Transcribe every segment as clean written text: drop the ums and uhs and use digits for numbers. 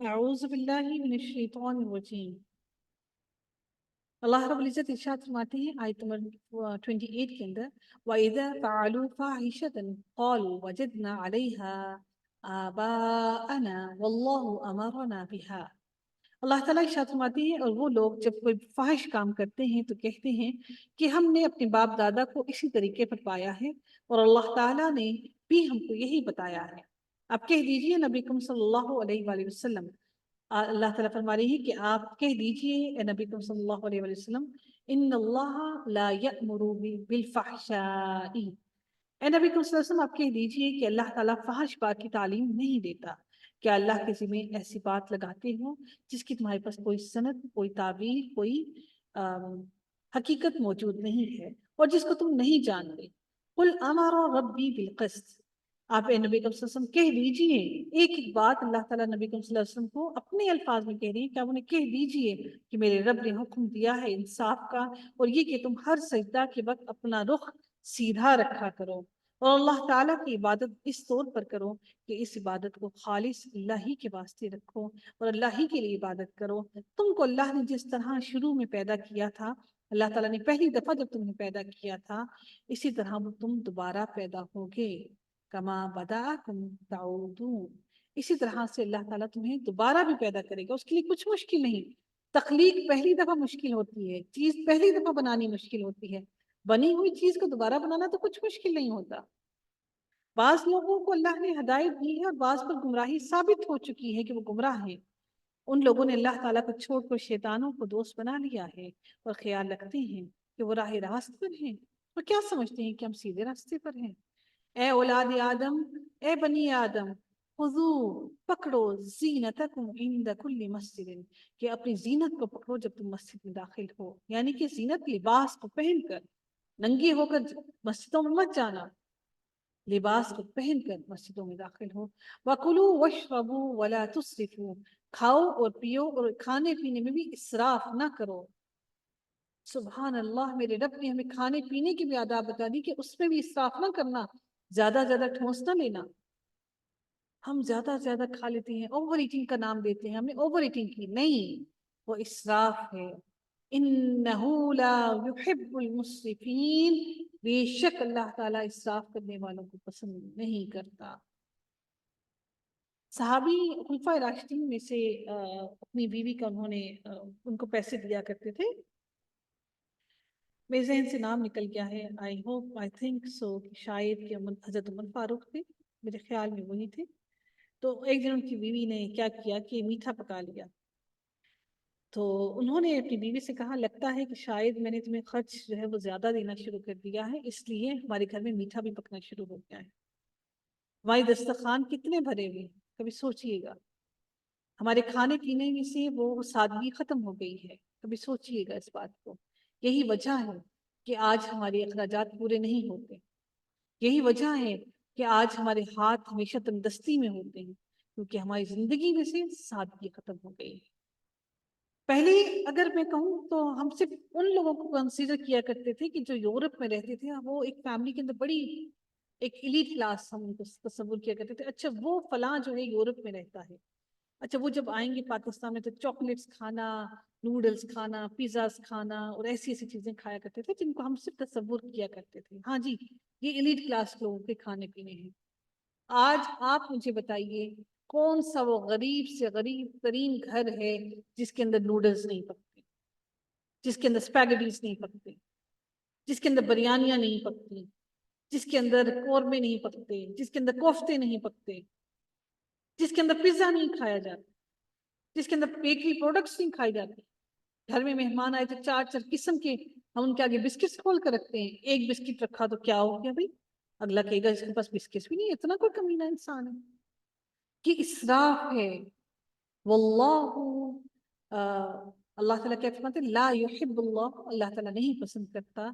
اعوذ باللہ من الشیطان الرجیم۔ اللہ رب العزت ارشاد فرماتے ہیں آیت نمبر 28 کے اندر، وَإِذَا فَعَلُوا فَاحِشَةً قَالُوا وَجَدْنَا عَلَيْهَا آبَاءَنَا وَاللَّهُ أَمَرَنَا بِهَا۔ اللہ تعالیٰ ارشاد فرماتے ہیں اور وہ لوگ جب کوئی فاحش کام کرتے ہیں تو کہتے ہیں کہ ہم نے اپنے باپ دادا کو اسی طریقے پر پایا ہے اور اللہ تعالیٰ نے بھی ہم کو یہی بتایا ہے۔ اب کہہ دیجئے نبی کریم صلی اللہ علیہ وآلہ وسلم، اللہ تعالیٰ فرما رہی ہے کہ آپ کہہ دیجئے اے نبی کریم صلی اللہ علیہ وآلہ وسلم، ان اللہ لا یأمر بالفحشاء، اے نبی کریم صلی اللہ علیہ وسلم آپ کہہ دیجئے کہ اللہ تعالیٰ فحش بات کی تعلیم نہیں دیتا۔ کیا اللہ کے ذمہ ایسی بات لگاتے ہو جس کی تمہارے پاس کوئی سند، کوئی تعبیر، کوئی حقیقت موجود نہیں ہے اور جس کو تم نہیں جانتے؟ قل امر ربی بالقسط، آپ اے نبی صلی اللہ علیہ وسلم کہہ دیجئے، ایک ایک بات اللہ تعالیٰ نبی صلی اللہ علیہ وسلم کو اپنے الفاظ میں کہہ رہی ہیں کہ آپ انہیں کہہ دیجئے کہ میرے رب نے حکم دیا ہے انصاف کا، اور یہ کہ تم ہر سجدہ کے وقت اپنا رخ سیدھا رکھا کرو اور اللہ تعالیٰ کی عبادت اس طور پر کرو کہ اس عبادت کو خالص اللہ ہی کے واسطے رکھو اور اللہ ہی کے لیے عبادت کرو۔ تم کو اللہ نے جس طرح شروع میں پیدا کیا تھا، اللہ تعالیٰ نے پہلی دفعہ جب تمہیں پیدا کیا تھا، اسی طرح تم دوبارہ پیدا ہوگے، کما بدأکم تعودون، اسی طرح سے اللہ تعالیٰ تمہیں دوبارہ بھی پیدا کرے گا۔ اس کے لیے کچھ مشکل نہیں، تخلیق پہلی دفعہ مشکل ہوتی ہے، چیز پہلی دفعہ بنانی مشکل ہوتی ہے، بنی ہوئی چیز کو دوبارہ بنانا تو کچھ مشکل نہیں ہوتا۔ بعض لوگوں کو اللہ نے ہدایت دی ہے اور بعض پر گمراہی ثابت ہو چکی ہے کہ وہ گمراہ ہیں، ان لوگوں نے اللہ تعالیٰ کو چھوڑ کر شیطانوں کو دوست بنا لیا ہے اور خیال رکھتے ہیں کہ وہ راہ راست پر ہیں، اور کیا سمجھتے ہیں کہ ہم سیدھے راستے پر ہیں۔ اے اولاد آدم، اے بنی آدم، خذو، پکڑو، زینتکم عند کل مسجد، کہ اپنی زینت کو پکڑو جب تم مسجد میں داخل ہو، یعنی کہ زینت لباس کو پہن کر، ننگی ہو کر مسجدوں میں مت جانا، لباس کو پہن کر مسجدوں میں داخل ہو۔ وَكُلُوا وَاشْرَبُوا وَلَا تُسْرِفُوا، کھاؤ اور پیو اور کھانے پینے میں بھی اسراف نہ کرو۔ سبحان اللہ، میرے رب نے ہمیں کھانے پینے کی بھی آداب بتا دی کہ اس میں بھی اسراف نہ کرنا، زیادہ زیادہ ٹھونس نہ لینا۔ ہم زیادہ زیادہ کھا لیتے ہیں، اوور ایٹنگ کا نام دیتے ہیں، ہم نے اوور ایٹنگ کی نہیں، وہ اسراف ہے۔ انہو لا یحب المسرفین، بے شک اللہ تعالیٰ اسراف کرنے والوں کو پسند نہیں کرتا۔ صحابی خلفائے راشدین میں سے اپنی بیوی کا انہوں نے ان کو پیسے دیا کرتے تھے، میرے ذہن سے نام نکل گیا ہے، I think so، کہ شاید کہ حضرت عمر فاروق تھے، میرے خیال میں وہی تھے۔ تو ایک دن ان کی بیوی نے کیا کیا کہ میٹھا پکا لیا، تو انہوں نے اپنی بیوی سے کہا لگتا ہے کہ شاید میں نے تمہیں خرچ جو ہے وہ زیادہ دینا شروع کر دیا ہے، اس لیے ہمارے گھر میں میٹھا بھی پکنا شروع ہو گیا ہے۔ ہمارے دسترخوان کتنے بھرے ہوئے، کبھی سوچئے گا، ہمارے کھانے پینے میں سے وہ سادگی ختم ہو گئی ہے، کبھی سوچئے گا اس بات کو۔ یہی وجہ ہے کہ آج ہمارے اخراجات پورے نہیں ہوتے، یہی وجہ ہے کہ آج ہمارے ہاتھ ہمیشہ تندرستی میں ہوتے ہیں، کیونکہ ہماری زندگی میں سے سادگی ختم ہو گئی ہے۔ پہلے اگر میں کہوں تو ہم صرف ان لوگوں کو کنسیڈر کیا کرتے تھے کہ جو یورپ میں رہتے تھے، وہ ایک فیملی کے اندر بڑی ایک ایلیٹ کلاس ہم ان کو تصور کیا کرتے تھے، اچھا وہ فلاں جو ہے یورپ میں رہتا ہے، اچھا وہ جب آئیں گے پاکستان میں تو چاکلیٹس کھانا، نوڈلز کھانا، پیزاز کھانا اور ایسی ایسی چیزیں کھایا کرتے تھے جن کو ہم صرف تصور کیا کرتے تھے، ہاں جی یہ ایلیٹ کلاس لوگوں کے کھانے پینے ہیں۔ آج آپ مجھے بتائیے کون سا وہ غریب سے غریب ترین گھر ہے جس کے اندر نوڈلز نہیں پکتے، جس کے اندر اسپیگیٹیز نہیں پکتے، جس کے اندر بریانیاں نہیں پکتی، جس کے اندر قورمے نہیں پکتے، جس کے اندر کوفتے نہیں پکتے، جس کے اندر پیزا نہیں کھایا جاتا، جس کے اندر بیکری پروڈکٹس نہیں کھائی جاتی۔ گھر میں مہمان آئے تو چار چار قسم کے ہم ان کے آگے بسکٹس کھول کر رکھتے ہیں، ایک بسکٹ رکھا تو کیا ہو گیا بھائی، اگلا کہے گا اس کے پاس بسکٹس بھی نہیں، اتنا کوئی کمینہ انسان ہے، کہ اسراف ہے۔ واللہ اللہ تعالیٰ کیا فرماتے ہیں، لا یحب اللہ، اللہ تعالیٰ نہیں پسند کرتا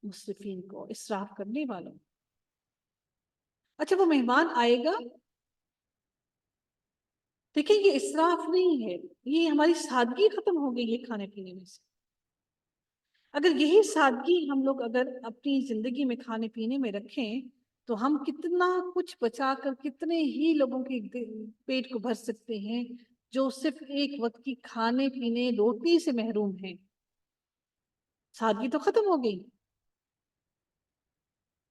مسرفین کو، اسراف کرنے والوں۔ اچھا وہ مہمان آئے گا، دیکھیں یہ اسراف نہیں ہے، یہ ہماری سادگی ختم ہو گئی ہے کھانے پینے میں سے۔ اگر یہی سادگی ہم لوگ اگر اپنی زندگی میں کھانے پینے میں رکھیں تو ہم کتنا کچھ بچا کر کتنے ہی لوگوں کے پیٹ کو بھر سکتے ہیں، جو صرف ایک وقت کی کھانے پینے روٹی سے محروم ہیں۔ سادگی تو ختم ہو گئی۔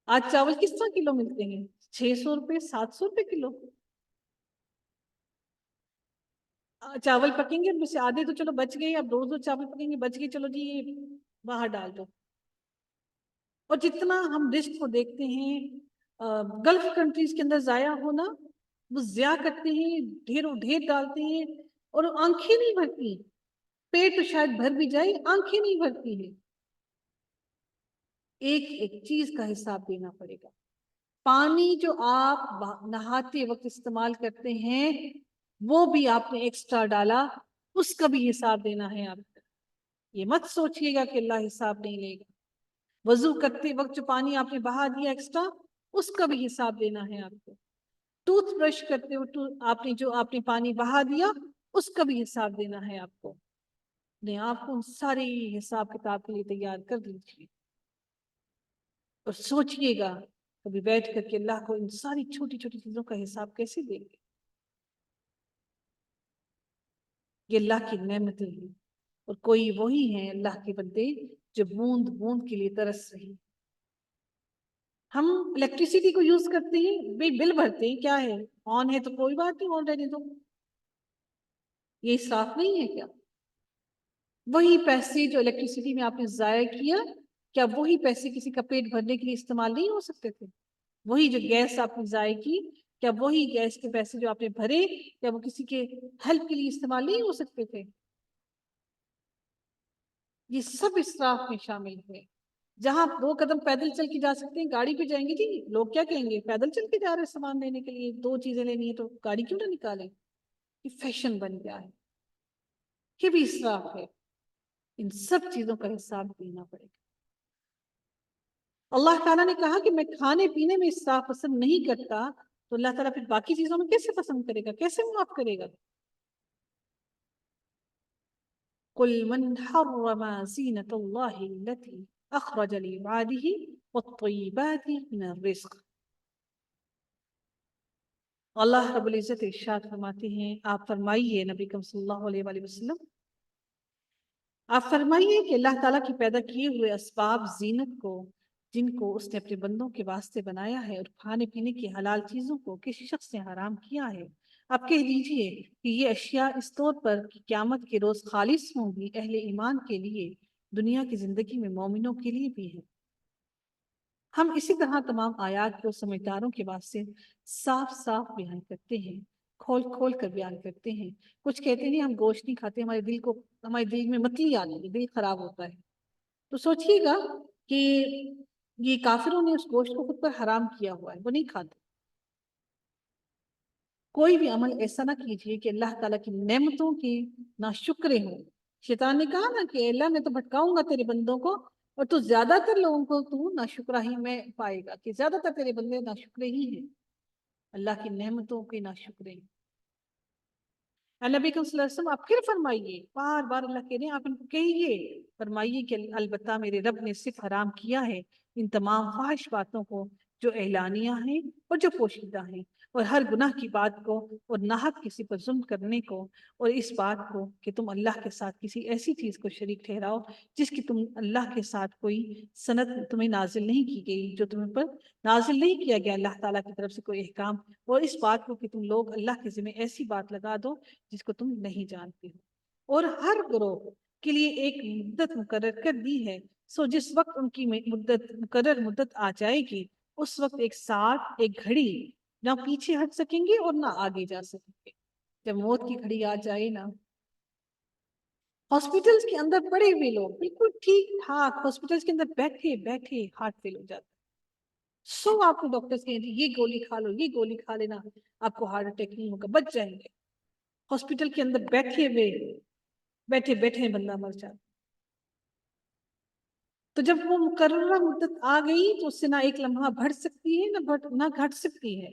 آج چاول کس طرح کلو ملتے ہیں؟ 600 روپے 700 روپے کلو۔ چاول پکیں گے ان میں سے آدھے تو چلو بچ گئے، اب روز چاول پکیں گے بچ گئے، چلو جی یہ باہر ڈال دو۔ اور جتنا ہم رزق کو دیکھتے ہیں گلف کنٹریز کے اندر ضائع ہونا، وہ ضیاع کرتے ہیں، ڈھیروں ڈھیر ڈالتے ہیں اور آنکھیں نہیں بھرتی۔ پیٹ تو شاید بھر بھی جائے، آنکھیں نہیں بھرتی ہیں۔ ایک ایک چیز کا حساب دینا پڑے گا۔ پانی جو آپ نہاتے وقت استعمال کرتے ہیں وہ بھی آپ نے ایکسٹرا ڈالا، اس کا بھی حساب دینا ہے آپ کو۔ یہ مت سوچئے گا کہ اللہ حساب نہیں لے گا۔ وضو کرتے وقت جو پانی آپ نے بہا دیا ایکسٹرا، اس کا بھی حساب دینا ہے آپ کو۔ ٹوتھ برش کرتے ہوئے آپ نے پانی بہا دیا، اس کا بھی حساب دینا ہے آپ کو۔ آپ کو ان ساری حساب کتاب کے لیے تیار کر دیجیے اور سوچئے گا کبھی بیٹھ کر کے اللہ کو ان ساری چھوٹی چھوٹی چیزوں کا حساب کیسے دیں گے۔ یہ اللہ کی نعمتیں ہیں، اور کوئی وہی ہیں اللہ کے بندے جو بوند بوند کے لیے ترس رہی۔ ہم الیکٹریسٹی کو یوز کرتے ہیں، بل بھرتے ہیں، کیا ہے آن ہے تو کوئی بات نہیں، آن رہنے دو۔ یہ اسراف نہیں ہے کیا؟ وہی پیسے جو الیکٹریسٹی میں آپ نے ضائع کیا وہی پیسے کسی کا پیٹ بھرنے کے لیے استعمال نہیں ہو سکتے تھے؟ وہی جو گیس آپ نے ضائع کی، کیا وہی گیس کے پیسے جو آپ نے بھرے، کیا وہ کسی کے ہیلپ کے لیے استعمال نہیں ہو سکتے تھے؟ یہ سب اسراف میں شامل ہے۔ جہاں 2 قدم پیدل چل کے جا سکتے ہیں، گاڑی پہ جائیں گے، جی لوگ کیا کہیں گے، پیدل چل کے جا رہے سامان لینے کے لیے، 2 چیزیں لینی ہے تو گاڑی کیوں نہ نکالیں؟ یہ فیشن بن گیا ہے، یہ بھی اسراف ہے۔ ان سب چیزوں کا حساب دینا پڑے گا۔ اللہ تعالیٰ نے کہا کہ میں کھانے پینے میں اسراف پسند نہیں کرتا، تو اللہ تعالیٰ پھر باقی چیزوں میں کیسے پسند کرے گا، کیسے معاف کرے گا؟ قُلْ مَنْ حَرَّمَ زِينَةَ اللَّهِ الَّتِي أَخْرَجَ لِعِبَادِهِ وَالطَّيِّبَاتِ مِنَ الرِّزْقِ۔ اللہ رب العزت ارشاد فرماتے ہیں، آپ فرمائیے نبی کریم صلی اللہ علیہ وآلہ وسلم، آپ فرمائیے کہ اللہ تعالیٰ کی پیدا کیے ہوئے اسباب زینت کو، جن کو اس نے اپنے بندوں کے واسطے بنایا ہے، اور کھانے پینے کی حلال چیزوں کو کسی شخص نے حرام کیا ہے، آپ کہہ دیجئے کہ یہ اشیاء اس طور پر کہ قیامت کے روز خالص ہوں گی اہل ایمان کے لیے، دنیا کی زندگی میں مومنوں کے لیے بھی ہے۔ ہم اسی طرح تمام آیات کو سمجھداروں کے واسطے صاف صاف بیان کرتے ہیں، کھول کھول کر بیان کرتے ہیں۔ کچھ کہتے ہیں ہم گوشت نہیں کھاتے، ہمارے دل میں متلی آتی ہے، دل خراب ہوتا ہے۔ تو سوچئے گا کہ یہ کافروں نے اس گوشت کو خود پر حرام کیا ہوا ہے، وہ نہیں کھاتے۔ کوئی بھی عمل ایسا نہ کیجئے کہ اللہ تعالیٰ کی نعمتوں کی ناشکرے ہوں۔ شیطان نے کہا نا کہ اللہ میں تو بھٹکاؤں گا تیرے بندوں کو، اور تو زیادہ تر لوگوں کو تو ناشکرہ ہی میں پائے گا، کہ زیادہ تر تیرے بندے ناشکرے ہی ہیں، اللہ کی نعمتوں کے ناشکرے ہیں۔ نبی صلی اللہ علیہ وسلم آپ پھر فرمائیے، بار بار اللہ کہہ رہے ہیں آپ ان کو کہیے، فرمائیے کہ البتہ میرے رب نے صرف حرام کیا ہے ان تمام فاحش باتوں کو جو اعلانیہ ہیں اور جو پوشیدہ ہیں، اور ہر گناہ کی بات کو، اور ناحق کسی پر ظلم کرنے کو، اور اس بات کو کہ تم اللہ کے ساتھ کسی ایسی چیز کو شریک ٹھہراؤ جس کی تم اللہ کے ساتھ کوئی سند تمہیں نازل نہیں کی گئی، جو تمہیں پر نازل نہیں کیا گیا اللہ تعالیٰ کی طرف سے کوئی احکام، اور اس بات کو کہ تم لوگ اللہ کے ذمہ ایسی بات لگا دو جس کو تم نہیں جانتے ہو، اور ہر گروہ کے لیے ایک مدت مقرر کر دی ہے، سو جس وقت ان کی مقرر مدت آ جائے گی، اس وقت ایک ساتھ ایک گھڑی نہ پیچھے ہٹ سکیں گے اور نہ آگے جا سکیں گے۔ جب موت کی گھڑی آ جائے نا، ہاسپٹلز کے اندر پڑے ہوئے لوگ بالکل ٹھیک ٹھاک ہاسپٹلز کے اندر بیٹھے بیٹھے ہارٹ فیل ہو جاتا ہے، سو آپ کو ڈاکٹرز کہیں گے یہ گولی کھا لو، یہ گولی کھا لینا، آپ کو ہارٹ اٹیک نہیں ہوگا، بچ جائیں گے۔ ہاسپٹل کے اندر بیٹھے بیٹھے بندہ مر جاتا۔ تو جب وہ مقررہ مدت آ گئی تو اس سے نہ ایک لمحہ بڑھ سکتی ہے نہ گھٹ سکتی ہے۔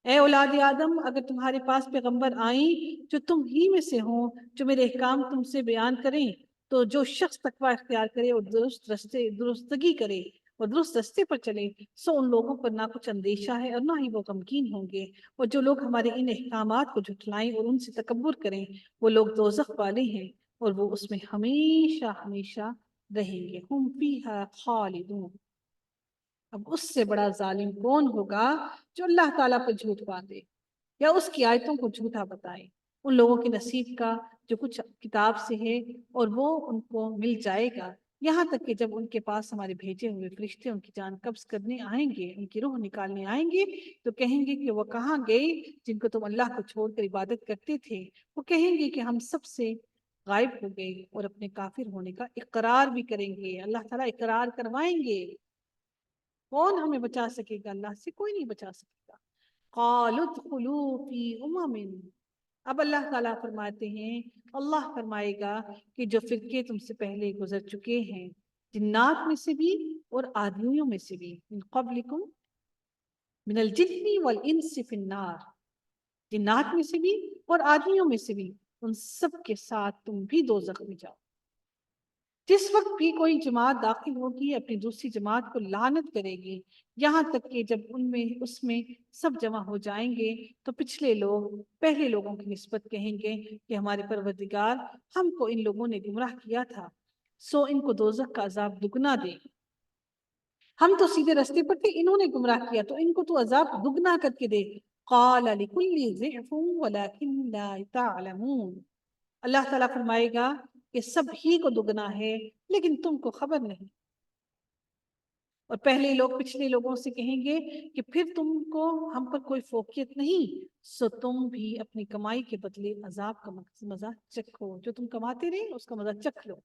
اے اولاد آدم، اگر تمہارے پاس پیغمبر آئیں جو تم ہی میں سے ہوں، جو میرے احکام تم سے بیان کریں، تو جو شخص تقوی اختیار کرے اور درستگی کرے اور درست راستے پر چلیں سو ان لوگوں پر نہ کچھ اندیشہ ہے اور نہ ہی وہ غمگین ہوں گے۔ اور جو لوگ ہمارے ان احکامات کو جھٹلائیں اور ان سے تکبر کریں وہ لوگ دوزخ والے ہیں اور وہ اس میں ہمیشہ ہمیشہ رہیں گے۔ ہم فیہا خالدون۔ اب اس سے بڑا ظالم کون ہوگا جو اللہ تعالیٰ پر جھوٹ باندھے یا اس کی آیتوں کو جھوٹا بتائے۔ ان لوگوں کے نصیب کا جو کچھ کتاب سے ہے اور وہ ان کو مل جائے گا، یہاں تک کہ جب ان کے پاس ہمارے بھیجے ہوئے فرشتے ان کی جان قبض کرنے آئیں گے، ان کی روح نکالنے آئیں گے، تو کہیں گے کہ وہ کہاں گئے جن کو تم اللہ کو چھوڑ کر عبادت کرتے تھے؟ وہ کہیں گے کہ ہم سب سے غائب ہو گئے، اور اپنے کافر ہونے کا اقرار بھی کریں گے۔ اللہ تعالیٰ اقرار کروائیں گے۔ کون ہمیں بچا سکے گا؟ اللہ سے کوئی نہیں بچا سکے گا۔ قالوا ادخلوا فی امم۔ اب اللہ تعالیٰ فرماتے ہیں، اللہ فرمائے گا کہ جو فرقے تم سے پہلے گزر چکے ہیں، جنات میں سے بھی اور آدمیوں میں سے بھی، من قبلکم من الجن والانس فی النار، جنات میں سے بھی اور آدمیوں میں سے بھی، ان سب کے ساتھ تم بھی دوزخ میں جاؤ۔ جس وقت بھی کوئی جماعت داخل ہوگی اپنی دوسری جماعت کو لعنت کرے گی، یہاں تک کہ جب اس میں سب جمع ہو جائیں گے تو پچھلے لوگ پہلے لوگوں کی نسبت کہیں گے کہ ہمارے پروردگار، ہم کو ان لوگوں نے گمراہ کیا تھا، سو ان کو دوزخ کا عذاب دگنا دے۔ ہم تو سیدھے راستے پر تھے، انہوں نے گمراہ کیا تو ان کو تو عذاب دگنا کر کے دے۔ قال لکل ضعف ولکن لا تعلمون۔ اللہ تعالیٰ فرمائے گا کہ سب ہی کو دگنا ہے لیکن تم کو خبر نہیں۔ اور پہلے لوگ پچھلے لوگوں سے کہیں گے کہ پھر تم کو ہم پر کوئی فوقیت نہیں، سو تم بھی اپنی کمائی کے بدلے عذاب کا مزہ چکھو، جو تم کماتے رہے اس کا مزہ چکھ لو۔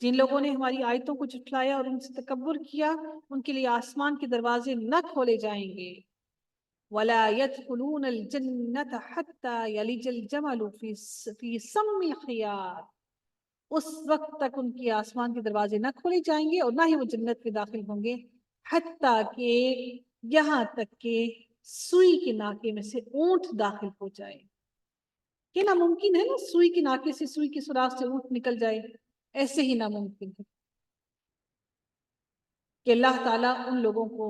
جن لوگوں نے ہماری آیتوں کو جھٹلایا اور ان سے تکبر کیا، ان کے لیے آسمان کے دروازے نہ کھولے جائیں گے۔ وَلَا يَدْخُلُونَ الْجَنَّةَ حَتَّى يَلِجَ الْجَمَلُ فِي سَمِّ الْخِيَاطِ۔ اس وقت تک ان کی آسمان کے دروازے نہ کھولے جائیں گے اور نہ ہی وہ جنت میں داخل ہوں گے، حتیٰ کہ یہاں تک کہ سوئی کے ناکے میں سے اونٹ داخل ہو جائے۔ یہ ناممکن ہے نا، سوئی کے ناکے سے، سوئی کے سوراخ سے اونٹ نکل جائے، ایسے ہی ناممکن ہے کہ اللہ تعالیٰ ان لوگوں کو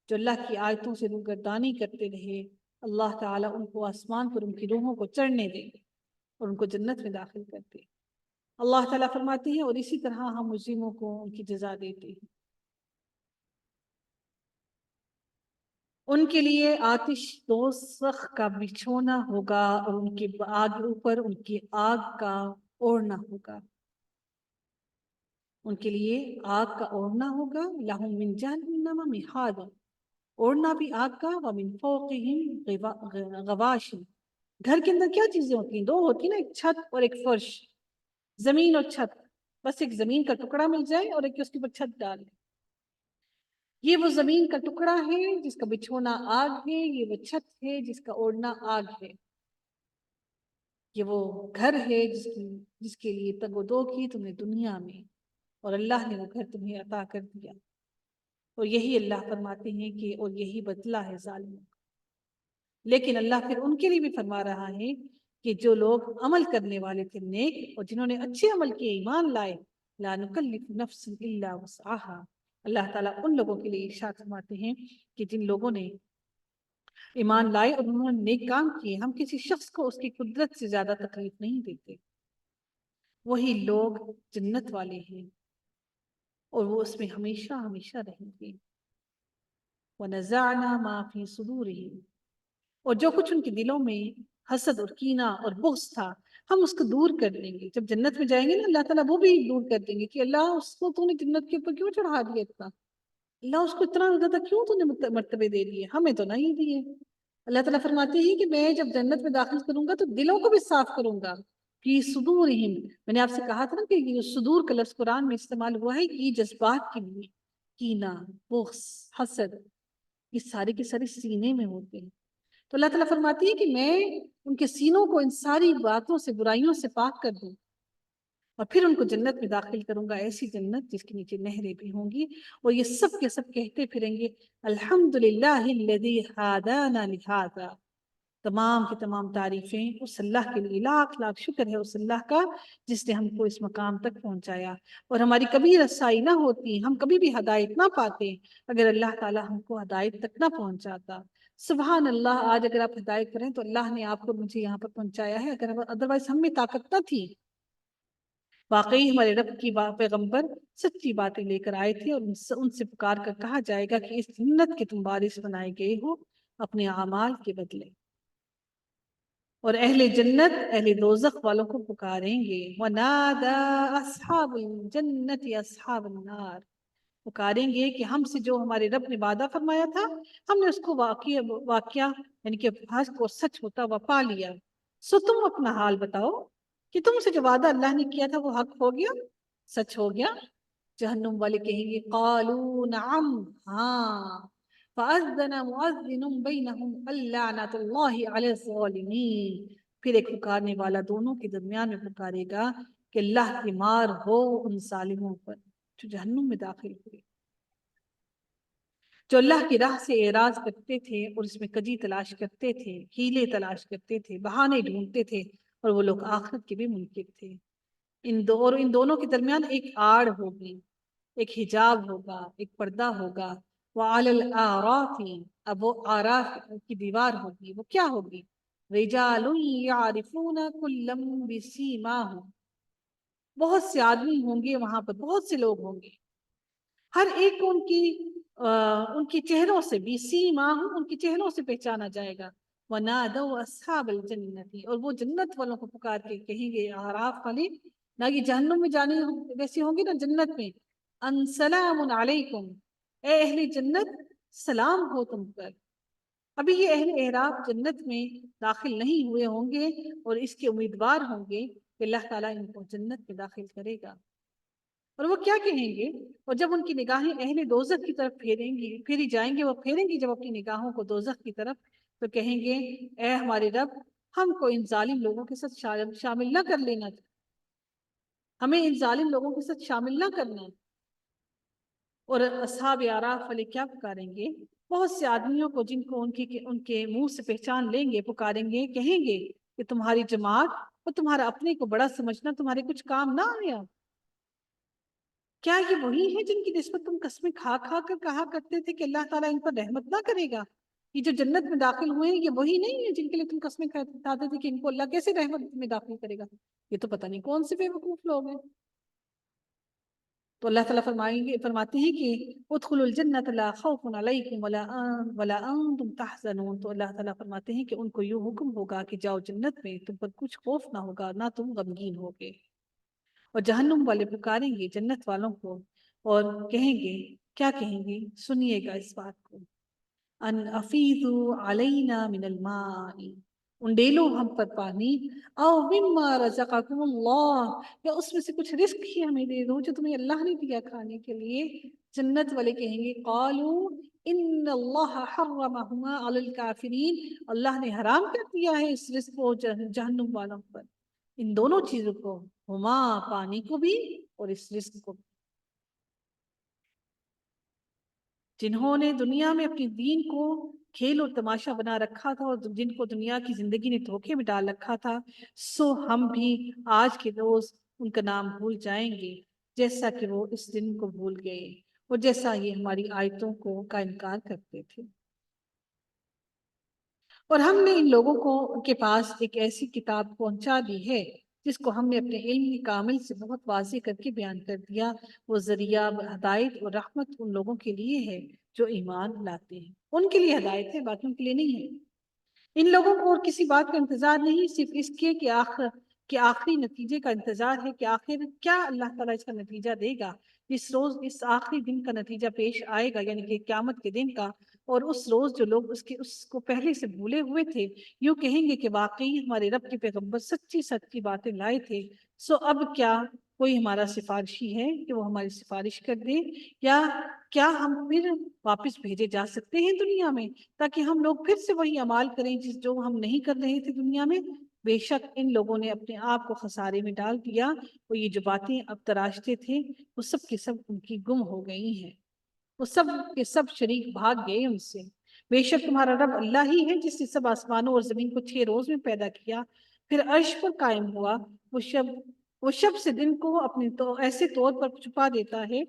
جو اللہ کی آیتوں سے روگردانی کرتے رہے، اللہ تعالیٰ ان کو آسمان پر ان کی روحوں کو چڑھنے دیں گے اور ان کو جنت میں داخل کرتے۔ اللہ تعالیٰ فرماتے ہیں اور اسی طرح ہم مجرموں کو ان کی جزا دیتے ہیں۔ ان کے لیے آتش دوزخ کا بچھونا ہوگا اور ان کے آگ اوپر ان کی آگ کا اوڑھنا ہوگا۔ ان کے لیے آگ کا اوڑھنا ہوگا، لہم من جہنم مہاد، اوڑھنا بھی آگ کا، ومن فوقہم غواش۔ گھر کے اندر کیا چیزیں ہوتی ہیں؟ دو ہوتی ہیں نا، ایک چھت اور ایک فرش، زمین اور چھت۔ بس ایک زمین کا ٹکڑا مل جائے اور ایک اس کے اوپر چھت ڈال دیں۔ یہ وہ زمین کا ٹکڑا ہے جس کا بچھونا آگ ہے، یہ وہ چھت ہے جس کا اوڑھنا آگ ہے، یہ وہ گھر ہے جس کے لیے تگ و دو کی تم نے دنیا میں، اور اللہ نے وہ گھر تمہیں عطا کر دیا۔ اور یہی اللہ فرماتے ہیں کہ اور یہی بدلہ ہے ظالموں کا۔ لیکن اللہ پھر ان کے لیے بھی فرما رہا ہے کہ جو لوگ عمل کرنے والے تھے نیک اور جنہوں نے اچھے عمل کیے، ایمان لائے، لا نکلف نفس الا وسعها، اللہ تعالیٰ ان لوگوں کے لیے ارشاد فرماتے ہیں کہ جن لوگوں نے ایمان لائے اور انہوں نے نیک کام کیے، ہم کسی شخص کو اس کی قدرت سے زیادہ تکلیف نہیں دیتے، وہی لوگ جنت والے ہیں اور وہ اس میں ہمیشہ ہمیشہ رہیں گے۔ وَنَزَعْنَا مَا فِي صُدُورِهِمْ، اور جو کچھ ان کے دلوں میں حسد اور کینہ اور بغض تھا، ہم اس کو دور کر دیں گے۔ جب جنت میں جائیں گے نا، اللہ تعالیٰ وہ بھی دور کر دیں گے کہ اللہ اس کو تو نے جنت کے اوپر کیوں چڑھا دیا اتنا، اللہ اس کو اتنا زیادہ کیوں تو نے مرتبے دے دیے، ہمیں تو نہیں دیے۔ اللہ تعالیٰ فرماتے ہیں کہ میں جب جنت میں داخل کروں گا تو دلوں کو بھی صاف کروں گا۔ فی صدورہم، میں نے آپ سے کہا تھا نا کہ یہ صدور کا لفظ قرآن میں استعمال ہوا ہے یہ جذبات کے لیے، کینہ، بغض، حسد، یہ سارے کے سارے سینے میں ہوتے ہیں۔ تو اللہ تعالیٰ فرماتی ہے کہ میں ان کے سینوں کو ان ساری باتوں سے، برائیوں سے پاک کر دوں اور پھر ان کو جنت میں داخل کروں گا، ایسی جنت جس کے نیچے نہریں بھی ہوں گی، اور یہ سب کے سب کہتے پھریں گے الحمدللہ الذی ہدانا لہذا، تمام کی تمام تعریفیں اس اللہ کے لیے، لاکھ لاکھ شکر ہے اس اللہ کا جس نے ہم کو اس مقام تک پہنچایا، اور ہماری کبھی رسائی نہ ہوتی، ہم کبھی بھی ہدایت نہ پاتے اگر اللہ تعالیٰ ہم کو ہدایت تک نہ پہنچاتا۔ سبحان اللہ، آج اگر آپ ہدایت کریں تو اللہ نے آپ کو مجھے یہاں پر پہنچایا ہے، اگر ادروائز ہم میں طاقت نہ تھی۔ واقعی ہمارے رب کی پیغمبر سچی باتیں لے کر آئے تھے، اور ان سے پکار کر کہا جائے گا کہ اس جنت کے تم وارث بنائے گئے ہو اپنے اعمال کے بدلے، اور اہل جنت اہل دوزخ والوں کو پکاریں گے، وَنَادَى أَصْحَابُ الْجَنَّةِ أَصْحَابَ النَّارِ، پکاریں گے کہ ہم سے جو ہمارے رب نے وعدہ فرمایا تھا ہم نے اس کو واقعہ یعنی کہ حق کو سچ ہوتا ہوا پا لیا، سو تم اپنا حال بتاؤ کہ تم سے جو وعدہ اللہ نے کیا تھا وہ حق ہو گیا، سچ ہو گیا؟ جہنم والے کہیں گے قالوا نعم، ہاں، فَأَذَّنَ مُؤَذِّنٌ بَيْنَهُمْ اللَّعْنَةُ اللَّهِ عَلَى الظَّالِمِينَ، پھر ایک پکارنے والا دونوں کے درمیان میں پکارے گا کہ اللہ کی مار ہو ان ظالموں پر جو جہنم میں داخل ہوئے، جو اللہ کی راہ سے اعراض کرتے تھے اور اس میں کجی تلاش کرتے تھے، ہیلے تلاش کرتے تھے، بہانے ڈھونڈتے تھے، اور وہ لوگ آخرت کے بھی منکر تھے۔ ان دونوں کے درمیان ایک آڑ ہوگی، ایک حجاب ہوگا، ایک پردہ ہوگا، وَعَلَى الْأَعْرَافِ، اب وہ آراف کی دیوار ہوگی، وہ کیا ہوگی؟ رِجَالٌ يَعْرِفُونَ كُلًّا بِسِيمَاهُمْ، بہت سے آدمی ہوں گے وہاں پر، بہت سے لوگ ہوں گے، ہر ایک کو ان کی چہروں سے بھی سیماہم، ان کی چہروں سے پہچانا جائے گا، وَنَادَوْا أَصْحَابَ الْجَنَّةِ، اور وہ جنت والوں کو پکار کے کہیں گے، آراف والے، نہ یہ جہنم میں جانے ویسے ہوں گے نہ جنت میں، ان سلام علیکم، اے اہل جنت سلام ہو تم پر۔ ابھی یہ اہل اعراف جنت میں داخل نہیں ہوئے ہوں گے اور اس کے امیدوار ہوں گے کہ اللہ تعالیٰ ان کو جنت میں داخل کرے گا، اور وہ کیا کہیں گے؟ اور جب ان کی نگاہیں اہل دوزخ کی طرف پھیری جائیں گے، وہ پھیریں گی جب اپنی نگاہوں کو دوزخ کی طرف، تو کہیں گے اے ہمارے رب، ہم کو ان ظالم لوگوں کے ساتھ شامل نہ کر لینا، ہمیں ان ظالم لوگوں کے ساتھ شامل نہ کرنا۔ اور اصحاب اعراف والے کیا پکاریں گے؟ بہت سے آدمیوں کو جن کو ان کے منہ سے پہچان لیں گے، پکاریں گے، کہیں گے کہ تمہاری جماعت اور تمہارا اپنے کو بڑا سمجھنا تمہارے کچھ کام نہ آیا؟ کیا یہ وہی ہے جن کی نسبت تم قسمیں کھا کھا کر کہا کرتے تھے کہ اللہ تعالیٰ ان پر رحمت نہ کرے گا؟ یہ جو جنت میں داخل ہوئے ہیں یہ وہی نہیں ہے جن کے لیے تم قسمیں کھاتے تھے کہ ان کو اللہ کیسے رحمت میں داخل کرے گا؟ یہ تو پتہ نہیں کون سے بے وقوف لوگ ہیں۔ تو اللہ تعالیٰ فرماتے ہیں کہ ادخلوا الجنت لا خوف علیکم ولا انتم تحزنون، تو اللہ تعالیٰ فرماتے ہیں کہ ان کو یوں حکم ہوگا کہ جاؤ جنت میں، تم پر کچھ خوف نہ ہوگا، نہ تم غمگین ہوگے۔ اور جہنم والے پکاریں گے جنت والوں کو اور کہیں گے، کیا کہیں گے؟ سنیے گا اس بات کو، ان افیضوا علینا من الماء، انڈیلو ہم پر پانی، او مما رزقکم اللہ، یا اس میں سے کچھ رزق ہی ہمیں دے دو جو تمہیں اللہ نے دیا کھانے کے لیے۔ جنت والے کہیں گے قالوا ان اللہ حرمہما علی الکافرین، اللہ نے حرام کر دیا ہے اس رزق کو جہنم والوں پر، ان دونوں چیزوں کو، ہما پانی کو بھی اور اس رزق کو بھی۔ جنہوں نے دنیا میں اپنی دین کو کھیل اور تماشا بنا رکھا تھا اور جن کو دنیا کی زندگی نے دھوکے میں ڈال رکھا تھا، سو ہم بھی آج کے روز ان کا نام بھول جائیں گے جیسا کہ وہ اس دن کو بھول گئے اور جیسا یہ ہماری آیتوں کا انکار کرتے تھے۔ اور ہم نے ان لوگوں کو ان کے پاس ایک ایسی کتاب پہنچا دی ہے جس کو ہم نے اپنے علم کامل سے بہت واضح کر کے بیان کر دیا، وہ ذریعہ ہدایت اور رحمت ان لوگوں کے لیے ہے جو ایمان لاتے ہیں، ان کے لیے ہدایت ہے، باقیوں کے لیے نہیں ہے۔ ان لوگوں کو اور کسی بات کا انتظار نہیں، صرف اس کے آخری نتیجے کا انتظار ہے کہ آخر کیا اللہ تعالیٰ اس کا نتیجہ دے گا، جس روز اس آخری دن کا نتیجہ پیش آئے گا، یعنی کہ قیامت کے دن کا، اور اس روز جو لوگ اس کو پہلے سے بھولے ہوئے تھے یوں کہیں گے کہ واقعی ہمارے رب کے پیغمبر سچی باتیں لائے تھے، سو اب کیا کوئی ہمارا سفارشی ہے کہ وہ ہماری سفارش کر دے، یا کیا ہم پھر واپس بھیجے جا سکتے ہیں دنیا میں تاکہ ہم لوگ پھر سے وہی عمال کریں جو ہم نہیں کر رہے تھے دنیا میں؟ بے شک ان لوگوں نے اپنے آپ کو خسارے میں ڈال دیا، اور یہ جو باتیں اب تراشتے تھے وہ سب کے سب ان کی گم ہو گئی ہیں، وہ سب کے سب شریک بھاگ گئے ان سے۔ بے شک تمہارا رب اللہ ہی ہے جس نے سب آسمانوں اور زمین کو 6 روز میں پیدا کیا، پھر عرش پر قائم ہوا۔ وہ شب سے دن کو اپنے تو ایسے طور پر چھپا دیتا ہے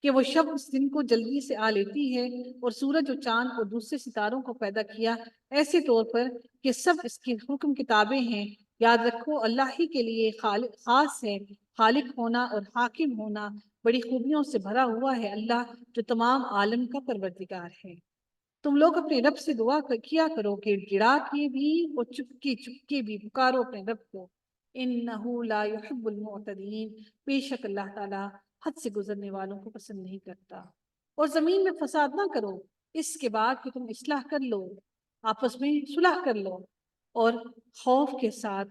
کہ وہ شب اس دن کو جلدی سے آ لیتی ہے، اور سورج اور چاند اور دوسرے ستاروں کو پیدا کیا ایسے طور پر کہ سب اس کی حکم کتابیں ہیں۔ یاد رکھو اللہ ہی کے لیے خاص ہے خالق ہونا اور حاکم ہونا، بڑی خوبیوں سے بھرا ہوا ہے اللہ جو تمام عالم کا پروردگار ہے۔ تم لوگ اپنے رب سے دعا کیا کرو، گڑ گڑا کے بھی اور چپکے چپکے بھی پکارو اپنے رب کو۔ انہو لا یحب المعتدین، بے شک اللہ تعالیٰ حد سے گزرنے والوں کو پسند نہیں کرتا۔ اور زمین میں فساد نہ کرو اس کے بعد کہ تم اصلاح کر لو، آپس میں صلح کر لو، اور خوف کے ساتھ،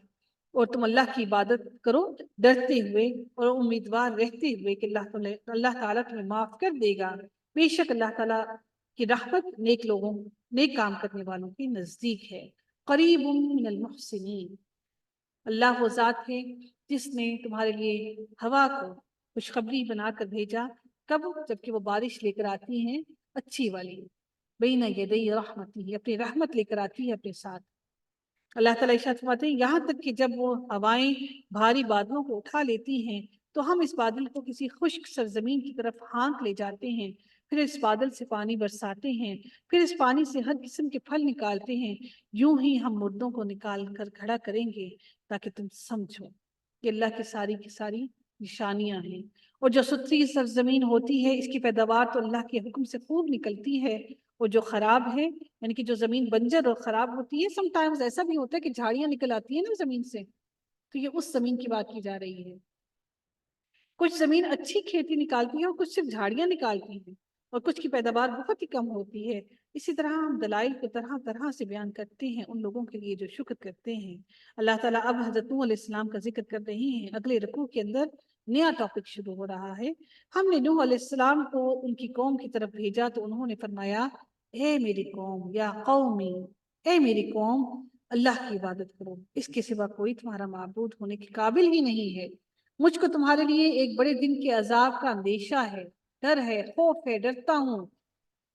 اور تم اللہ کی عبادت کرو ڈرتے ہوئے اور امیدوار رہتے ہوئے کہ اللہ تعالیٰ تمہیں معاف کر دے گا۔ بے شک اللہ تعالیٰ کی رحمت نیک کام کرنے والوں کے نزدیک ہے۔ قریب من المحسنین، اللہ وہ ذات ہے جس نے تمہارے لیے ہوا کو خوشخبری بنا کر بھیجا، کب؟ جبکہ وہ بارش لے کر آتی ہیں اچھی والی، بین یدی رحمتی، اپنی رحمت لے کر آتی ہے اپنے ساتھ۔ اللہ تعالیٰ ارشاد فرماتے ہیں یہاں تک کہ جب وہ ہوائیں بھاری بادلوں کو اٹھا لیتی ہیں تو ہم اس بادل کو کسی خشک سرزمین کی طرف ہانک لے جاتے ہیں، پھر اس بادل سے پانی برساتے ہیں، پھر اس پانی سے ہر قسم کے پھل نکالتے ہیں، یوں ہی ہم مردوں کو نکال کر کھڑا کریں گے تاکہ تم سمجھو کہ اللہ کی ساری نشانیاں ہیں۔ اور جو ستری سرزمین ہوتی ہے اس کی پیداوار تو اللہ کے حکم سے خوب نکلتی ہے، اور جو خراب ہے یعنی کہ جو زمین بنجر اور خراب ہوتی ہے، سم ٹائمز ایسا بھی ہوتا ہے کہ جھاڑیاں نکل آتی ہیں نا زمین سے، تو یہ اس زمین کی بات کی جا رہی ہے۔ کچھ زمین اچھی کھیتی نکالتی ہے اور کچھ صرف جھاڑیاں نکالتی ہیں، اور کچھ کی پیداوار بہت ہی کم ہوتی ہے۔ اسی طرح ہم دلائل کو طرح طرح سے بیان کرتے ہیں ان لوگوں کے لیے جو شکر کرتے ہیں۔ اللہ تعالیٰ اب حضرت نوح علیہ السلام کا ذکر کر رہے ہیں۔ اگلے رکوع کے اندر نیا ٹاپک شروع ہو رہا ہے۔ ہم نے نوح علیہ السلام کو ان کی قوم کی طرف بھیجا تو انہوں نے فرمایا اے میری قوم، یا قومی، اے میری قوم، اللہ کی عبادت کرو، اس کے سوا کوئی تمہارا معبود ہونے کے قابل ہی نہیں ہے۔ مجھ کو تمہارے لیے ایک بڑے دن کے عذاب کا اندیشہ ہے، ڈر ہے، خوف ہے، ڈرتا ہوں۔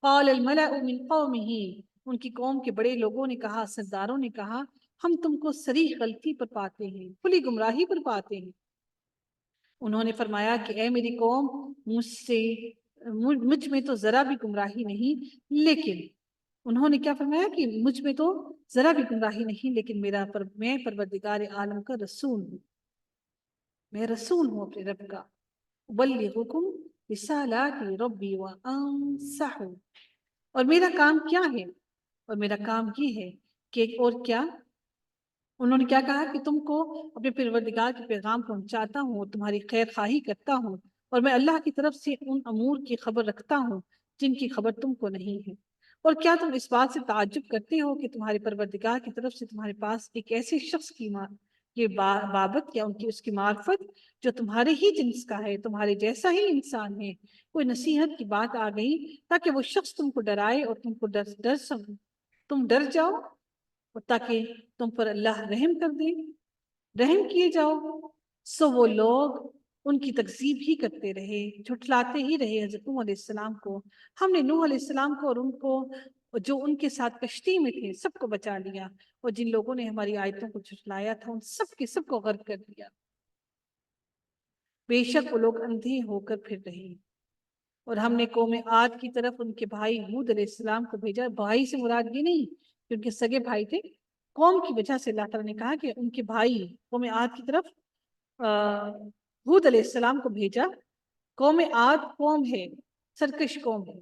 قال الملأ من قومه، ان کی قوم کے بڑے لوگوں نے کہا، سرداروں نے کہا، ہم تم کو صریح غلطی پر پاتے ہیں، کھلی گمراہی پر پاتے ہیں۔ انہوں نے فرمایا کہ اے میری قوم، مجھ میں تو ذرا بھی گمراہی نہیں، لیکن انہوں نے کیا فرمایا کہ مجھ میں تو ذرا بھی گمراہی نہیں، لیکن میں پروردگار عالم کا رسول ہوں، میں رسول ہوں اپنے رب کا۔ بلغکم رسالات ربی وانصح، اور میرا کام کیا ہے؟ اور میرا کام یہ ہے کہ اور کیا؟ انہوں نے کیا کہا کہ تم کو اپنے پروردگار کے پیغام پہنچاتا ہوں اور تمہاری خیر خواہی کرتا ہوں، اور میں اللہ کی طرف سے ان امور کی خبر رکھتا ہوں جن کی خبر تم کو نہیں ہے۔ اور کیا تم اس بات سے تعجب کرتے ہو کہ تمہارے پروردگار کی طرف سے تمہارے پاس ایک ایسے شخص کی بابت یا اس کی معرفت جو تمہارے ہی جنس کا ہے، تمہارے جیسا ہی انسان ہے، کوئی نصیحت کی بات آ گئی تاکہ وہ شخص تم کو ڈرائے اور تم ڈر جاؤ، اور تاکہ تم پر اللہ رحم کر دے، رحم کیے جاؤ۔ سو وہ لوگ ان کی تکذیب ہی کرتے رہے، جھٹلاتے ہی رہے حضرت نوح علیہ السلام کو۔ ہم نے نوح علیہ السلام کو اور ان کو جو ان کے ساتھ کشتی میں تھے سب کو بچا لیا، اور جن لوگوں نے ہماری آیتوں کو جھٹلایا تھا ان سب کو غرق کر دیا۔ بے شک وہ لوگ اندھے ہو کر پھر رہے۔ اور ہم نے قوم عاد کی طرف ان کے بھائی ہود علیہ السلام کو بھیجا۔ بھائی سے مراد یہ نہیں کہ ان کے سگے بھائی تھے، قوم کی وجہ سے اللہ تعالیٰ نے کہا کہ ان کے بھائی قوم عاد کی طرف ہود علیہ السلام کو بھیجا۔ قوم عاد قوم ہے، سرکش قوم ہے۔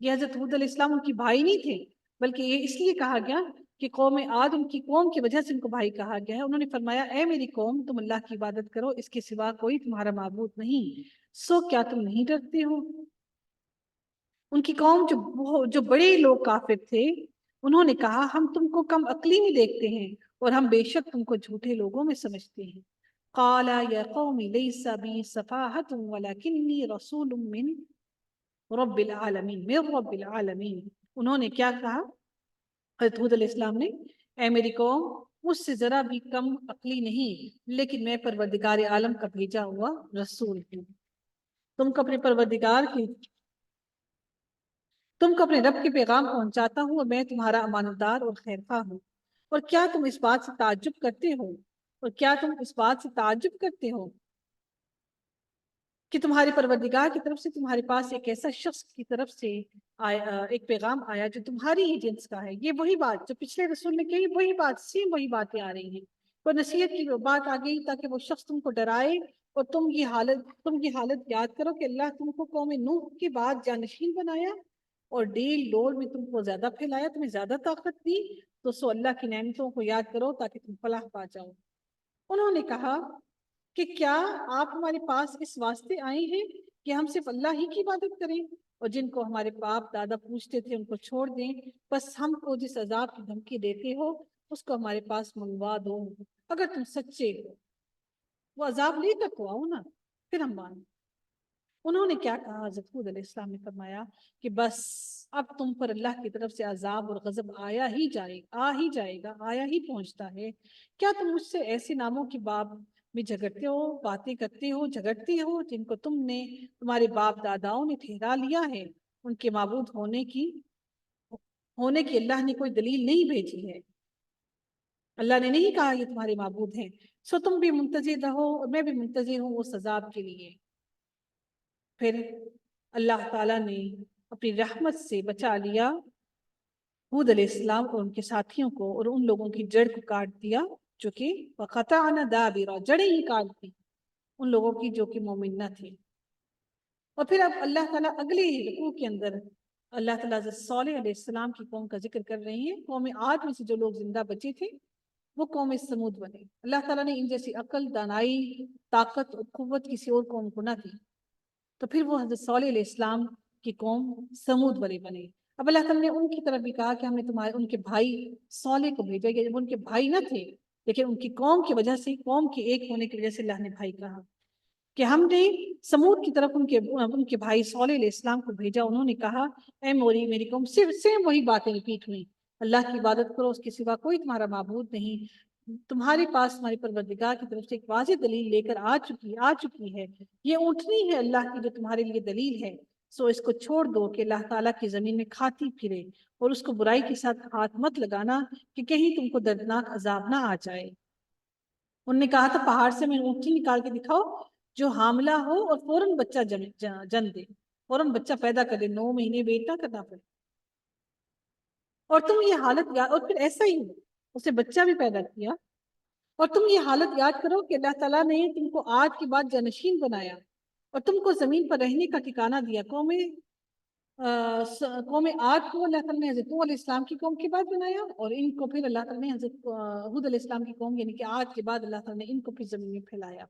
یہ حضرت ہود علیہ السلام ان کی بھائی نہیں تھے، بلکہ یہ اس لیے کہا گیا کہ قوم عاد ان کی قوم کی وجہ سے ان کو بھائی کہا گیا ہے۔ انہوں نے فرمایا اے میری قوم، تم اللہ کی عبادت کرو، اس کے سوا کوئی تمہارا معبود نہیں، سو کیا تم نہیں ڈرتے ہو؟ ان کی قوم جو بڑے لوگ کافر تھے انہوں نے کہا ہم تم کو کم عقلی میں دیکھتے ہیں اور ہم بے شک تم کو جھوٹے لوگوں میں سمجھتے ہیں۔ قال یا قوم لیس بی سفاہۃ ولکنی رسول من رب العالمین۔ انہوں نے کیا کہا حضرت ہود علیہ السلام نے؟ اے میری قوم، مجھ سے ذرا بھی کم عقلی نہیں، لیکن میں پروردگار عالم کا بھیجا ہوا رسول ہوں۔ تم کو اپنے پروردگار کی تم کو اپنے رب کے پیغام پہنچاتا ہوں اور میں تمہارا امانت دار اور خیر خواہ ہوں۔ اور کیا تم اس بات سے تعجب کرتے ہو کہ تمہارے پروردگار کی طرف سے تمہارے پاس ایک ایسا شخص کی طرف سے ایک پیغام آیا جو تمہاری ہی جنس کا ہے۔ یہ وہی بات جو پچھلے رسول نے کہی، وہی بات، سیم وہی باتیں آ رہی ہیں۔ کوئی نصیحت کی بات آ گئی تاکہ وہ شخص تم کو ڈرائے، اور تم یہ حالت یاد کرو کہ اللہ تم کو قوم نوح کے بعد جانشین بنایا اور ڈیل ڈول میں تم کو زیادہ پھیلایا، تمہیں زیادہ طاقت دی، تو سو اللہ کی نعمتوں کو یاد کرو تاکہ تم فلاح پا جاؤ۔ انہوں نے کہا کہ کیا آپ ہمارے پاس اس واسطے آئے ہیں کہ ہم صرف اللہ ہی کی عبادت کریں اور جن کو ہمارے باپ دادا پوچھتے تھے ان کو چھوڑ دیں؟ بس ہم کو جس عذاب کی دھمکی دیتے ہو اس کو ہمارے پاس منگوا دو، اگر تم سچے ہو وہ عذاب لے کر تو آؤ نا، پھر ہم مانیں۔ انہوں نے کیا کہا؟ حضرت ہود علیہ السلام نے فرمایا کہ بس اب تم پر اللہ کی طرف سے عذاب اور غضب آیا ہی جائے گا، آیا ہی پہنچتا ہے۔ کیا تم مجھ سے ایسے ناموں کے باب میں جھگڑتے ہو، باتیں کرتے ہو، جھگڑتے ہو جن کو تمہارے باپ داداؤں نے ٹھہرا لیا ہے؟ ان کے معبود ہونے کی اللہ نے کوئی دلیل نہیں بھیجی ہے۔ اللہ نے نہیں کہا یہ تمہارے معبود ہیں، سو تم بھی منتظر رہو اور میں بھی منتظر ہوں اس عذاب کے لیے۔ پھر اللہ تعالیٰ نے اپنی رحمت سے بچا لیا ہود علیہ السلام اور ان کے ساتھیوں کو، اور ان لوگوں کی جڑ کو کاٹ دیا جو کہ وَقَطَعْنَا دَابِرَ، جڑیں ہی کاٹ دی ان لوگوں کی جو کہ مومن نہ تھے۔ اور پھر اب اللہ تعالیٰ اگلے رکوع کے اندر اللہ تعالیٰ حضرت صالح علیہ السلام کی قوم کا ذکر کر رہے ہیں۔ قوم عاد میں سے جو لوگ زندہ بچے تھے وہ قوم سمود بنے۔ اللہ تعالیٰ نے ان جیسی عقل، دانائی، طاقت اور قوت کسی اور قوم کو نہ دی، تو پھر وہ حضرت صالح علیہ السلام کی قوم سمود والے بنے۔ اب اللہ تعالیٰ نے ان کی طرف بھی کہا کہ ہم نے ان کے بھائی صالح کو بھیجا گیا، جب ان کے بھائی نہ تھے لیکن ان کی قوم کی وجہ سے، قوم کے ایک ہونے کی وجہ سے اللہ نے بھائی کہا کہ ہم نے سمود کی طرف ان کے بھائی صالح علیہ السلام کو بھیجا۔ انہوں نے کہا اے میری قوم، صرف سیم وہی باتیں ریپیٹ ہوئی، اللہ کی عبادت کرو، اس کے سوا کوئی تمہارا معبود نہیں، تمہارے پاس تمہاری پروردگار کی طرف سے ایک واضح دلیل لے کر آ چکی ہے، یہ اونٹنی ہے اللہ کی جو تمہارے لیے دلیل ہے، سو اس کو چھوڑ دو کہ اللہ تعالیٰ کی زمین میں کھاتی پھرے، اور اس کو برائی کے ساتھ ہاتھ مت لگانا کہ کہیں تم کو دردناک عذاب نہ آ جائے۔ انہوں نے کہا تھا پہاڑ سے میں اونٹنی نکال کے دکھاؤ جو حاملہ ہو اور فوراً بچہ جن دے، فوراً بچہ پیدا کر دے، 9 مہینے ویٹ نہ کرنا پڑے۔ اور تم یہ حالت یاد، اور پھر ایسا ہی ہو، اسے بچہ بھی پیدا کیا۔ اور تم یہ حالت یاد کرو کہ اللہ تعالیٰ نے تم کو آج کے بعد جانشین بنایا اور تم کو زمین پر رہنے کا ٹھکانہ دیا۔ قوم عاد کو اللہ تعالیٰ نے حضرت نوح علیہ السلام کی قوم کے بعد بنایا، اور ان کو پھر اللہ تعالیٰ نے حضرت ہود علیہ السلام کی قوم یعنی کہ عاد کے بعد اللہ تعالیٰ نے ان کو پھر زمین میں پھیلایا۔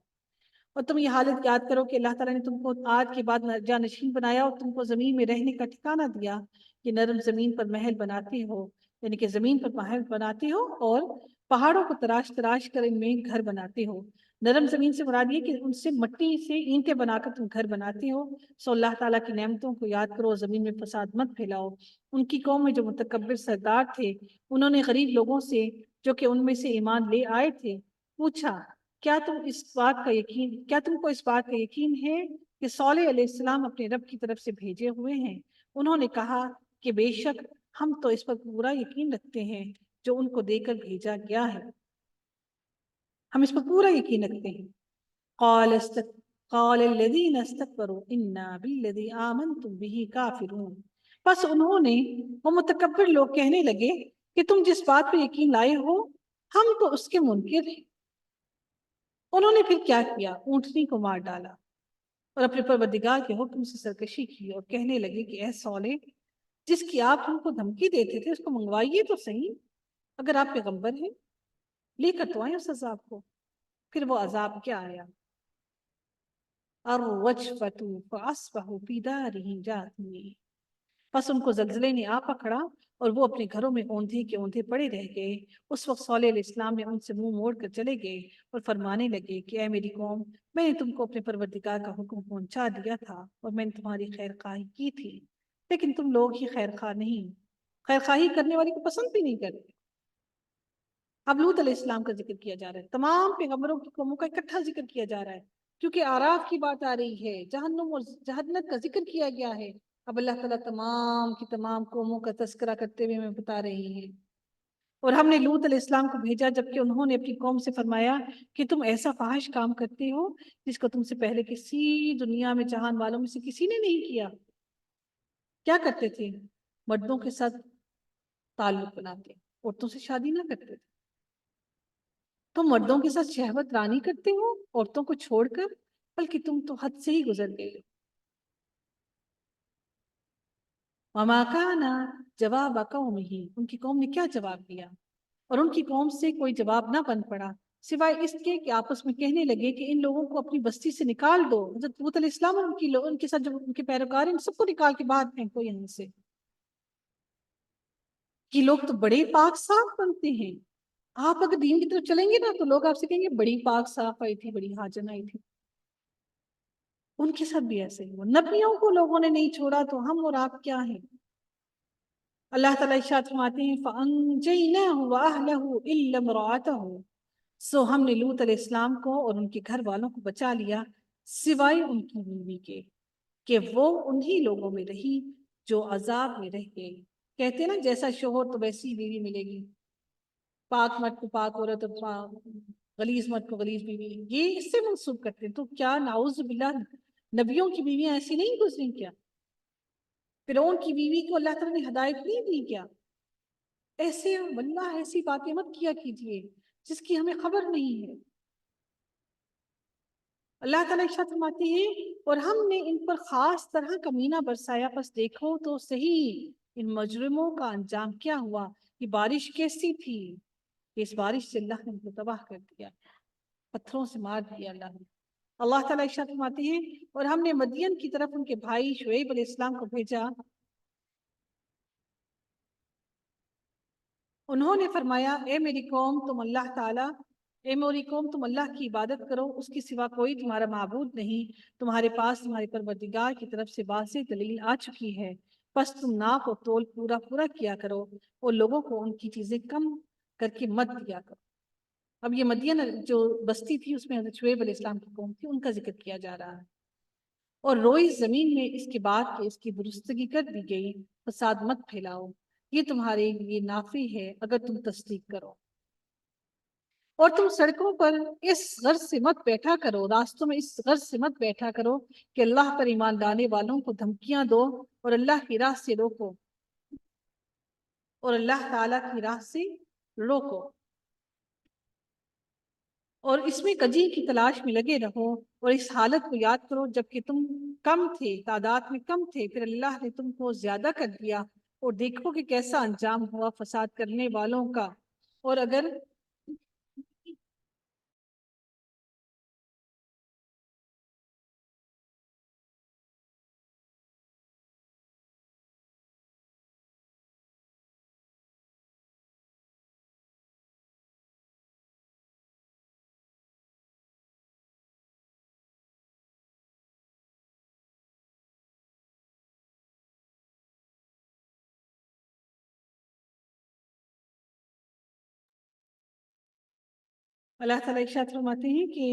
اور تم یہ حالت یاد کرو کہ اللہ تعالیٰ نے تم کو عاد کے بعد جانشین بنایا اور تم کو زمین میں رہنے کا ٹھکانہ دیا کہ نرم زمین پر محل بناتے ہو، یعنی کہ زمین پر محل بناتے ہو اور پہاڑوں کو تراش کر ان میں گھر بناتے ہو۔ نرم زمین سے مراد یہ کہ ان سے مٹی سے اینٹیں بنا کر تم گھر بناتے ہو۔ سو اللہ تعالیٰ کی نعمتوں کو یاد کرو، زمین میں فساد مت پھیلاؤ۔ ان کی قوم میں جو متکبر سردار تھے انہوں نے غریب لوگوں سے جو کہ ان میں سے ایمان لے آئے تھے پوچھا کیا تم کو اس بات کا یقین ہے کہ صالح علیہ السلام اپنے رب کی طرف سے بھیجے ہوئے ہیں؟ انہوں نے کہا کہ بے شک ہم تو اس پر پورا یقین رکھتے ہیں جو ان کو دے کر بھیجا گیا ہے، ہم اس پر پورا یقین رکھتے ہیں۔ قال الذین استکبروا انا بالذی آمنتم بہ کافرون، پس انہوں نے، وہ متکبر لوگ کہنے لگے کہ تم جس بات پر یقین لائے ہو ہم تو اس کے منکر ہیں۔ انہوں نے پھر کیا کیا؟ اونٹنی کو مار ڈالا اور اپنے پروردگار کے حکم سے سرکشی کی اور کہنے لگے کہ اے صالح، جس کی آپ ہم کو دھمکی دیتے تھے اس کو منگوائیے تو صحیح، اگر آپ پیغمبر ہیں لے کر تو آئیں اس عذاب کو۔ پھر وہ عذاب کیا آیا؟ الرجفة فأصبحوا في دارهم جاثمين، پس ان کو زلزلے نے آ پکڑا اور وہ اپنے گھروں میں اوندھے کے اوندھے پڑے رہ گئے۔ اس وقت صالح علیہ السلام نے ان سے منہ موڑ کر چلے گئے اور فرمانے لگے کہ اے میری قوم، میں نے تم کو اپنے پروردگار کا حکم پہنچا دیا تھا اور میں نے تمہاری خیر خواہی کی تھی، لیکن تم لوگ ہی خیر خواہ نہیں، خیر خواہی کرنے والے کو پسند بھی نہیں کرتے۔ اب لوط علیہ السلام کا ذکر کیا جا رہا ہے، تمام پیغمبروں کی قوموں کا اکٹھا ذکر کیا جا رہا ہے کیونکہ آراف کی بات آ رہی ہے، جہنم اور جہنت کا ذکر کیا گیا ہے۔ اب اللہ تعالیٰ تمام کی تمام قوموں کا تذکرہ کرتے ہوئے ہمیں بتا رہی ہیں. اور ہم نے لوط علیہ السلام کو بھیجا جبکہ انہوں نے اپنی قوم سے فرمایا کہ تم ایسا فاحش کام کرتے ہو جس کو تم سے پہلے کسی دنیا میں جہان والوں میں سے کسی نے نہیں کیا. کیا کرتے تھے؟ مردوں کے ساتھ تعلق بناتے، عورتوں سے شادی نہ کرتے تھے. تم مردوں کے ساتھ شہوت رانی کرتے ہو عورتوں کو چھوڑ کر، بلکہ تم تو حد سے ہی گزر گئے. وما كان جواب قومه، ان کی قوم نے کیا جواب دیا؟ اور ان کی قوم سے کوئی جواب نہ بن پڑا سوائے اس کے کہ آپس میں کہنے لگے کہ ان لوگوں کو اپنی بستی سے نکال دو. حضرت لوط علیہ السلام اور ان کے ساتھ جو ان کے پیروکار ہیں ان سب کو نکال کے باہر پھینکو یہاں سے. یہ لوگ تو بڑے پاک صاف بنتے ہیں. آپ اگر دین کی طرف چلیں گے نا تو لوگ آپ سے کہیں گے بڑی پاک صاف آئی تھی، بڑی حاجن آئی تھی. ان کے ساتھ بھی ایسے ہی ہوا. نبیوں کو لوگوں نے نہیں چھوڑا تو ہم اور آپ کیا ہیں؟ اللہ تعالیٰ ارشاد فرماتے ہیں فَأَنْجَيْنَاهُ وَأَهْلَهُ إِلَّا امْرَأَتَهُ، سو ہم نے لوط علیہ السلام کو اور ان کے گھر والوں کو بچا لیا سوائے ان کی بیوی کے کہ وہ انہی لوگوں میں رہی جو عذاب میں رہ گئے. کہتے ہیں نا جیسا شوہر تو ویسی بیوی ملے گی. پاک مرد کو پاک عورت اور غلیظ مرد کو غلیظ بیوی، یہ اس سے منسوب کرتے ہیں. تو کیا نعوذ باللہ نبیوں کی بیویاں ایسی نہیں گزری کیا؟ فرعون کی بیوی کو اللہ تعالیٰ نے ہدایت نہیں دی کیا؟ ایسے واللہ ایسی باتیں مت کیا کیجیے جس کی ہمیں خبر نہیں ہے. اللہ تعالیٰ ارشاد فرماتے ہیں اور ہم نے ان پر خاص طرح کمینہ برسایا، پس دیکھو تو صحیح ان مجرموں کا انجام کیا ہوا. یہ بارش کیسی تھی کہ اس بارش سے اللہ نے ان کو تباہ کر دیا، پتھروں سے مار دیا اللہ نے. اللہ تعالیٰ ارشاد فرماتے ہیں اور ہم نے مدین کی طرف ان کے بھائی شعیب علیہ السلام کو بھیجا. انہوں نے فرمایا اے میری قوم تم اللہ کی عبادت کرو، اس کی سوا کوئی تمہارا معبود نہیں. تمہارے پاس تمہارے پروردگار کی طرف سے واضح دلیل آ چکی ہے، پس تم ناپ و تول پورا پورا کیا کرو اور لوگوں کو ان کی چیزیں کم کر کے مت دیا کرو. اب یہ مدین جو بستی تھی اس میں حضرت شعیب علیہ السلام کی قوم تھی، ان کا ذکر کیا جا رہا ہے. اور روئی زمین میں اس کے بعد کہ اس کی درستگی کر دی گئی، فساد مت پھیلاؤ، یہ تمہارے لیے نافع ہے اگر تم تصدیق کرو. اور تم سڑکوں پر اس غرض سے مت بیٹھا کرو، راستوں میں اس غرض سے مت بیٹھا کرو کہ اللہ پر ایمان لانے والوں کو دھمکیاں دو اور اللہ کی راہ سے روکو اور اللہ تعالیٰ کی راہ سے روکو. اور اس میں کجی کی تلاش میں لگے رہو اور اس حالت کو یاد کرو جبکہ تم کم تھے، تعداد میں کم تھے، پھر اللہ نے تم کو زیادہ کر دیا اور دیکھو کہ کیسا انجام ہوا فساد کرنے والوں کا. اور اگر اللہ تعالیٰ ارشاد فرماتے ہیں کہ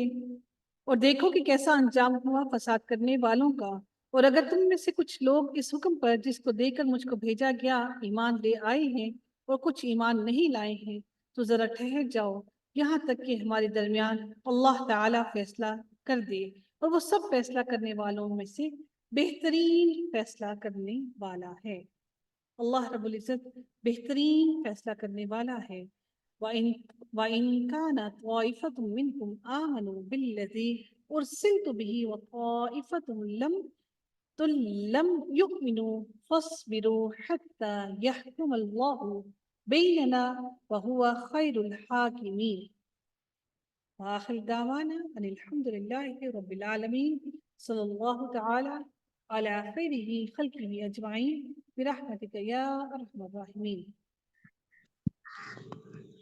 اور دیکھو کہ کیسا انجام ہوا فساد کرنے والوں کا. اور اگر تم میں سے کچھ لوگ اس حکم پر جس کو دے کر مجھ کو بھیجا گیا ایمان لے آئے ہیں اور کچھ ایمان نہیں لائے ہیں تو ذرا ٹھہر جاؤ یہاں تک کہ ہمارے درمیان اللہ تعالیٰ فیصلہ کر دے، اور وہ سب فیصلہ کرنے والوں میں سے بہترین فیصلہ کرنے والا ہے. اللہ رب العزت بہترین فیصلہ کرنے والا ہے. وَإِن كَانَتْ طَائِفَةٌ مِّنْكُمْ آمَنُوا بِالَّذِي أُرْسِلْتُ بِهِ وَطَائِفَةٌ لَمْ يُؤْمِنُوا فَاصْبِرُوا حَتَّى يَحْكُمَ اللَّهُ بَيْنَنَا وَهُوَ خَيْرُ الْحَاكِمِينَ. وآخر دعوانا أن الحمد لله رب العالمين صلى الله تعالى على خيره خلقه أجمعين برحمتك يا أرحم الراحمين.